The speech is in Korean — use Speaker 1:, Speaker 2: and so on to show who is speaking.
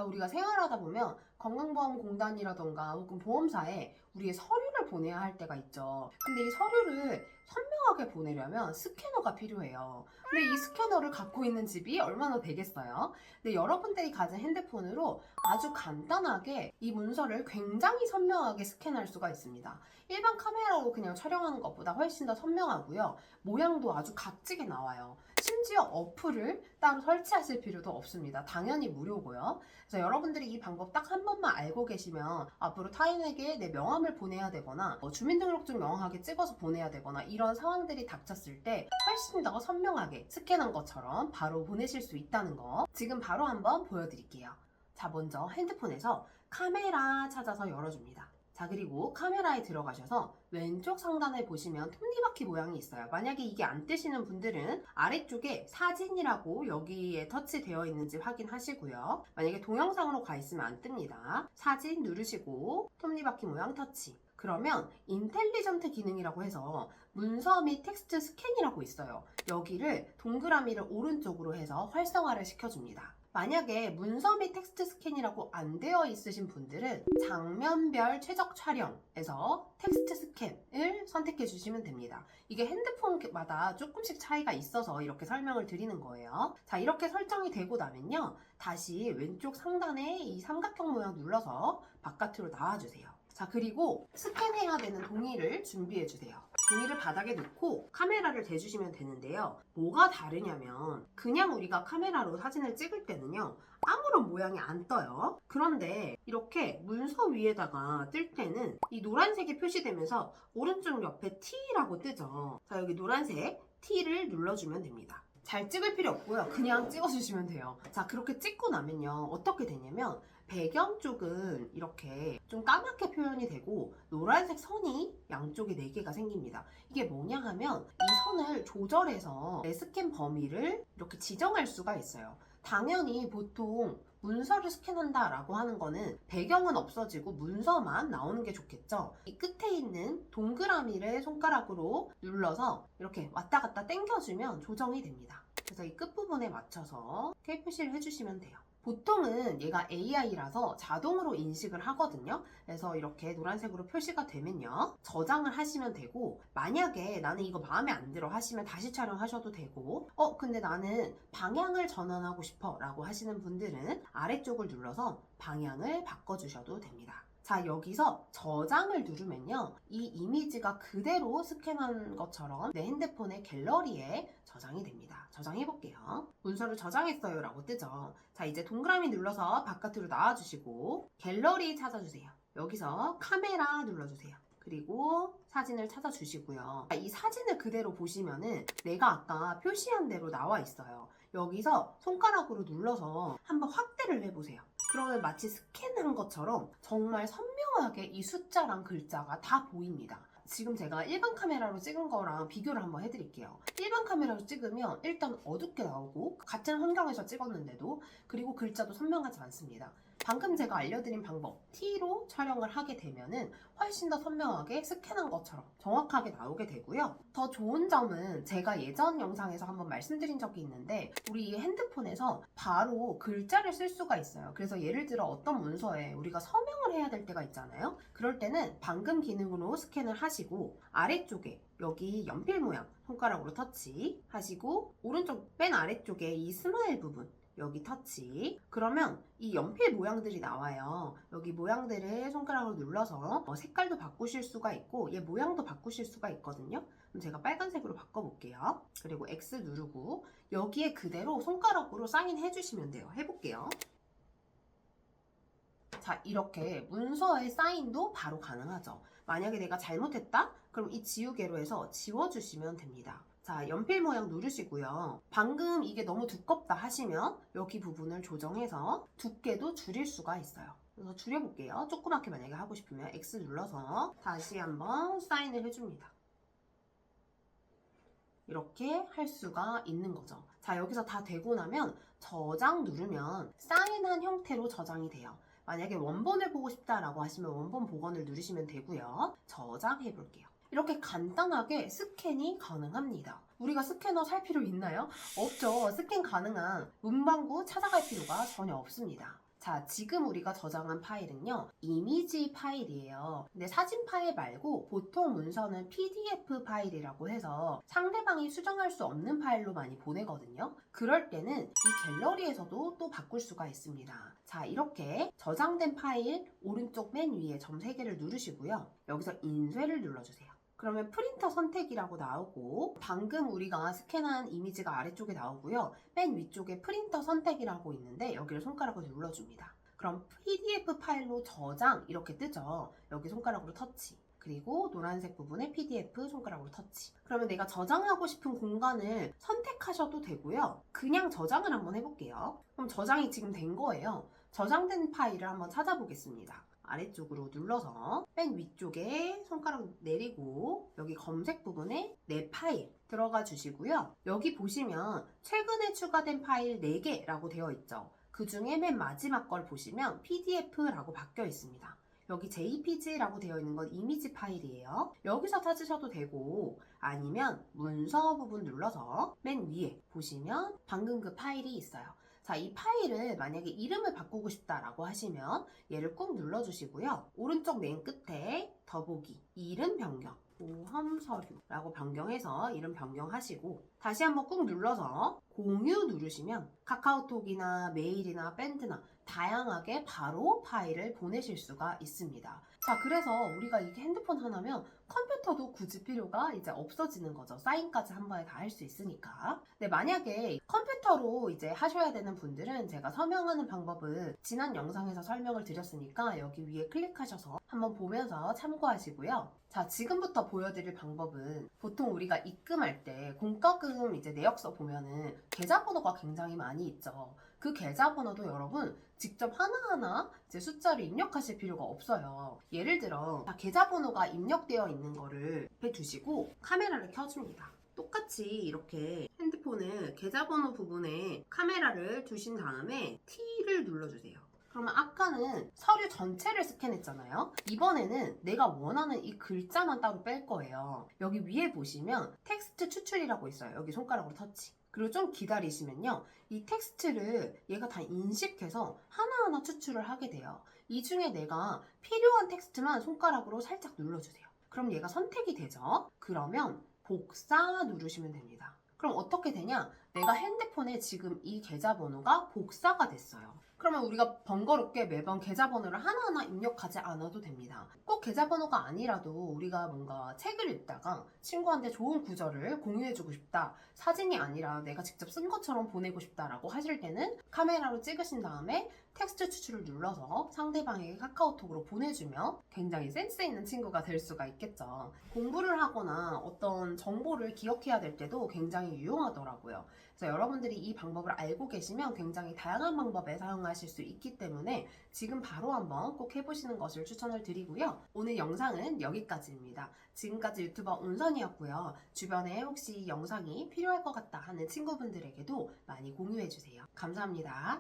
Speaker 1: 자, 우리가 생활하다 보면 건강보험공단이라던가 혹은 보험사에 우리의 서류를 보내야 할 때가 있죠. 근데 이 서류를 선명하게 보내려면 스캐너가 필요해요. 근데 이 스캐너를 갖고 있는 집이 얼마나 되겠어요? 근데 여러분들이 가진 핸드폰으로 아주 간단하게 이 문서를 굉장히 선명하게 스캔할 수가 있습니다. 일반 카메라로 그냥 촬영하는 것보다 훨씬 더 선명하고요. 모양도 아주 각지게 나와요. 심지어 어플을 따로 설치하실 필요도 없습니다. 당연히 무료고요. 그래서 여러분들이 이 방법 딱 한 번만 알고 계시면 앞으로 타인에게 내 명함을 보내야 되거나 주민등록증 명확하게 찍어서 보내야 되거나 이런 상황들이 닥쳤을 때 훨씬 더 선명하게 스캔한 것처럼 바로 보내실 수 있다는 거 지금 바로 한번 보여드릴게요. 자, 먼저 핸드폰에서 카메라 찾아서 열어줍니다. 자, 그리고 카메라에 들어가셔서 왼쪽 상단에 보시면 톱니바퀴 모양이 있어요. 만약에 이게 안 뜨시는 분들은 아래쪽에 사진이라고 여기에 터치되어 있는지 확인하시고요. 만약에 동영상으로 가 있으면 안 뜹니다. 사진 누르시고 톱니바퀴 모양 터치. 그러면 인텔리전트 기능이라고 해서 문서 및 텍스트 스캔이라고 있어요. 여기를 동그라미를 오른쪽으로 해서 활성화를 시켜줍니다. 만약에 문서 및 텍스트 스캔이라고 안 되어 있으신 분들은 장면별 최적 촬영에서 텍스트 스캔을 선택해 주시면 됩니다. 이게 핸드폰마다 조금씩 차이가 있어서 이렇게 설명을 드리는 거예요. 자, 이렇게 설정이 되고 나면요, 다시 왼쪽 상단에 이 삼각형 모양 눌러서 바깥으로 나와주세요. 자, 그리고 스캔해야 되는 종이를 준비해 주세요. 종이를 바닥에 놓고 카메라를 대주시면 되는데요. 뭐가 다르냐면 그냥 우리가 카메라로 사진을 찍을 때는요, 아무런 모양이 안 떠요. 그런데 이렇게 문서 위에다가 뜰 때는 이 노란색이 표시되면서 오른쪽 옆에 T라고 뜨죠. 자, 여기 노란색 T를 눌러주면 됩니다. 잘 찍을 필요 없고요. 그냥 찍어주시면 돼요. 자, 그렇게 찍고 나면요, 어떻게 되냐면 배경 쪽은 이렇게 좀 까맣게 표현이 되고 노란색 선이 양쪽에 4개가 생깁니다. 이게 뭐냐 하면 이 선을 조절해서 내 스캔 범위를 이렇게 지정할 수가 있어요. 당연히 보통 문서를 스캔한다 라고 하는 거는 배경은 없어지고 문서만 나오는 게 좋겠죠. 이 끝에 있는 동그라미를 손가락으로 눌러서 이렇게 왔다 갔다 당겨주면 조정이 됩니다. 그래서 이 끝부분에 맞춰서 이렇게 표시를 해주시면 돼요. 보통은 얘가 AI라서 자동으로 인식을 하거든요. 그래서 이렇게 노란색으로 표시가 되면요, 저장을 하시면 되고, 만약에 나는 이거 마음에 안 들어 하시면 다시 촬영하셔도 되고, 근데 나는 방향을 전환하고 싶어 라고 하시는 분들은 아래쪽을 눌러서 방향을 바꿔주셔도 됩니다. 자, 여기서 저장을 누르면요, 이 이미지가 그대로 스캔한 것처럼 내 핸드폰의 갤러리에 저장이 됩니다. 저장해 볼게요. 문서를 저장했어요 라고 뜨죠. 자, 이제 동그라미 눌러서 바깥으로 나와주시고 갤러리 찾아주세요. 여기서 카메라 눌러주세요. 그리고 사진을 찾아주시고요. 이 사진을 그대로 보시면은 내가 아까 표시한 대로 나와 있어요. 여기서 손가락으로 눌러서 한번 확대를 해보세요. 그러면 마치 스캔한 것처럼 정말 선명하게 이 숫자랑 글자가 다 보입니다. 지금 제가 일반 카메라로 찍은 거랑 비교를 한번 해드릴게요. 일반 카메라로 찍으면 일단 어둡게 나오고 같은 환경에서 찍었는데도, 그리고 글자도 선명하지 않습니다. 방금 제가 알려드린 방법 T로 촬영을 하게 되면은 훨씬 더 선명하게 스캔한 것처럼 정확하게 나오게 되고요. 더 좋은 점은 제가 예전 영상에서 한번 말씀드린 적이 있는데 우리 핸드폰에서 바로 글자를 쓸 수가 있어요. 그래서 예를 들어 어떤 문서에 우리가 서명을 해야 될 때가 있잖아요. 그럴 때는 방금 기능으로 스캔을 하시고 아래쪽에 여기 연필 모양 손가락으로 터치 하시고 오른쪽 맨 아래쪽에 이 스마일 부분 여기 터치. 그러면 이 연필 모양들이 나와요. 여기 모양들을 손가락으로 눌러서 색깔도 바꾸실 수가 있고 얘 모양도 바꾸실 수가 있거든요. 그럼 제가 빨간색으로 바꿔볼게요. 그리고 X 누르고 여기에 그대로 손가락으로 사인해 주시면 돼요. 해볼게요. 자, 이렇게 문서의 사인도 바로 가능하죠. 만약에 내가 잘못했다? 그럼 이 지우개로 해서 지워주시면 됩니다. 자, 연필 모양 누르시고요. 방금 이게 너무 두껍다 하시면 여기 부분을 조정해서 두께도 줄일 수가 있어요. 그래서 줄여볼게요. 조그맣게 만약에 하고 싶으면 X 눌러서 다시 한번 사인을 해줍니다. 이렇게 할 수가 있는 거죠. 자, 여기서 다 되고 나면 저장 누르면 사인한 형태로 저장이 돼요. 만약에 원본을 보고 싶다라고 하시면 원본 복원을 누르시면 되고요. 저장해 볼게요. 이렇게 간단하게 스캔이 가능합니다. 우리가 스캐너 살 필요 있나요? 없죠. 스캔 가능한 문방구 찾아갈 필요가 전혀 없습니다. 자, 지금 우리가 저장한 파일은요, 이미지 파일이에요. 근데 사진 파일 말고 보통 문서는 PDF 파일이라고 해서 상대방이 수정할 수 없는 파일로 많이 보내거든요. 그럴 때는 이 갤러리에서도 또 바꿀 수가 있습니다. 자, 이렇게 저장된 파일 오른쪽 맨 위에 점 3개를 누르시고요. 여기서 인쇄를 눌러주세요. 그러면 프린터 선택이라고 나오고 방금 우리가 스캔한 이미지가 아래쪽에 나오고요. 맨 위쪽에 프린터 선택이라고 있는데 여기를 손가락으로 눌러줍니다. 그럼 PDF 파일로 저장 이렇게 뜨죠. 여기 손가락으로 터치. 그리고 노란색 부분에 PDF 손가락으로 터치. 그러면 내가 저장하고 싶은 공간을 선택하셔도 되고요. 그냥 저장을 한번 해볼게요. 그럼 저장이 지금 된 거예요. 저장된 파일을 한번 찾아보겠습니다. 아래쪽으로 눌러서 맨 위쪽에 손가락 내리고 여기 검색 부분에 내 파일 들어가 주시고요. 여기 보시면 최근에 추가된 파일 4개라고 되어 있죠. 그 중에 맨 마지막 걸 보시면 PDF라고 바뀌어 있습니다. 여기 JPG라고 되어 있는 건 이미지 파일이에요. 여기서 찾으셔도 되고 아니면 문서 부분 눌러서 맨 위에 보시면 방금 그 파일이 있어요. 자, 이 파일을 만약에 이름을 바꾸고 싶다라고 하시면 얘를 꾹 눌러주시고요. 오른쪽 맨 끝에 더보기, 이름 변경, 보험서류라고 변경해서 이름 변경하시고 다시 한번 꾹 눌러서 공유 누르시면 카카오톡이나 메일이나 밴드나 다양하게 바로 파일을 보내실 수가 있습니다. 자, 그래서 우리가 이게 핸드폰 하나면 컴퓨터도 굳이 필요가 이제 없어지는 거죠. 사인까지 한 번에 다 할 수 있으니까. 근데 만약에 컴퓨터로 이제 하셔야 되는 분들은 제가 서명하는 방법을 지난 영상에서 설명을 드렸으니까 여기 위에 클릭하셔서 한번 보면서 참고하시고요. 자, 지금부터 보여드릴 방법은 보통 우리가 입금할 때 공과금 이제 내역서 보면은 계좌번호가 굉장히 많이 있죠. 그 계좌번호도 여러분 직접 하나하나 이제 숫자를 입력하실 필요가 없어요. 예를 들어 계좌번호가 입력되어 있는 거를 옆에 두시고 카메라를 켜줍니다. 똑같이 이렇게 핸드폰을 계좌번호 부분에 카메라를 두신 다음에 T를 눌러주세요. 그러면 아까는 서류 전체를 스캔했잖아요. 이번에는 내가 원하는 이 글자만 따로 뺄 거예요. 여기 위에 보시면 텍스트 추출이라고 있어요. 여기 손가락으로 터치. 그리고 좀 기다리시면요. 이 텍스트를 얘가 다 인식해서 하나하나 추출을 하게 돼요. 이 중에 내가 필요한 텍스트만 손가락으로 살짝 눌러주세요. 그럼 얘가 선택이 되죠. 그러면 복사 누르시면 됩니다. 그럼 어떻게 되냐? 내가 핸드폰에 지금 이 계좌번호가 복사가 됐어요. 그러면 우리가 번거롭게 매번 계좌번호를 하나하나 입력하지 않아도 됩니다. 꼭 계좌번호가 아니라도 우리가 뭔가 책을 읽다가 친구한테 좋은 구절을 공유해주고 싶다. 사진이 아니라 내가 직접 쓴 것처럼 보내고 싶다라고 하실 때는 카메라로 찍으신 다음에 텍스트 추출을 눌러서 상대방에게 카카오톡으로 보내주면 굉장히 센스 있는 친구가 될 수가 있겠죠. 공부를 하거나 어떤 정보를 기억해야 될 때도 굉장히 유용하더라고요. 그래서 여러분들이 이 방법을 알고 계시면 굉장히 다양한 방법에 사용하실 수 있기 때문에 지금 바로 한번 꼭 해보시는 것을 추천을 드리고요. 오늘 영상은 여기까지입니다. 지금까지 유튜버 온선이었고요. 주변에 혹시 영상이 필요할 것 같다 하는 친구분들에게도 많이 공유해주세요. 감사합니다.